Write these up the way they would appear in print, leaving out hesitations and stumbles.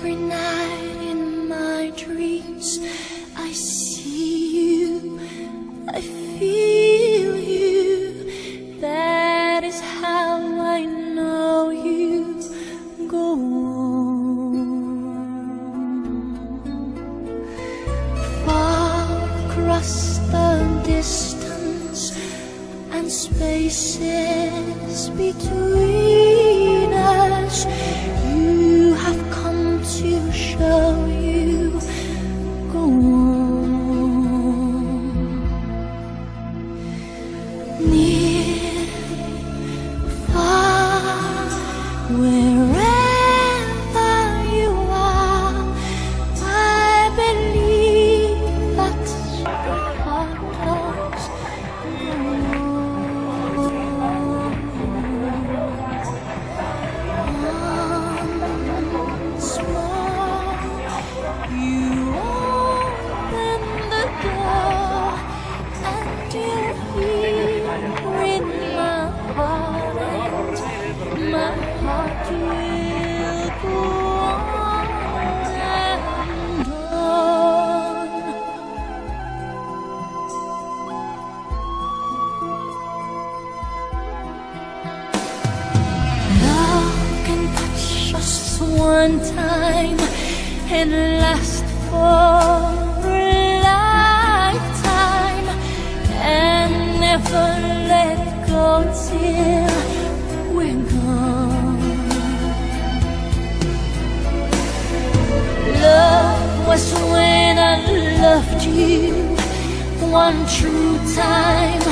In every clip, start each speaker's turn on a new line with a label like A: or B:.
A: Every night in my dreams I see you, I feel you. That is how I know you. Go on. Far across the distance and spaces between us, you have come to show you. Go on. Near, far, wherever you are, I believe that's the heart does. Once more, you open the door, and you're here in my heart, and my heart will go on and on. Love can touch us one time and last for a lifetime, and never let go till we're gone. Love was when I loved you one true time.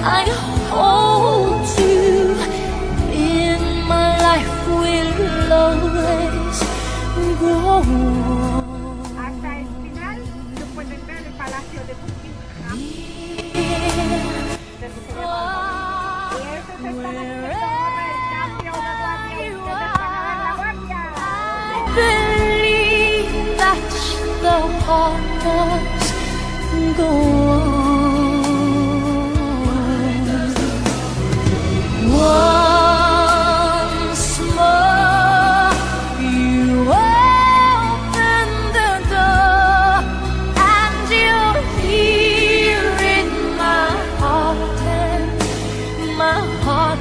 A: I hold you in my life, will always go on.
B: Hasta el final lo pueden ver en el Palacio de Buckingham. De su ceremonia. Y ese es el palacio de Torre, el cambio de guardia. Ustedes van a ver la guardia.
A: I believe that the heart does go on. Once more, you open the door, and you're here in my heart, and my heart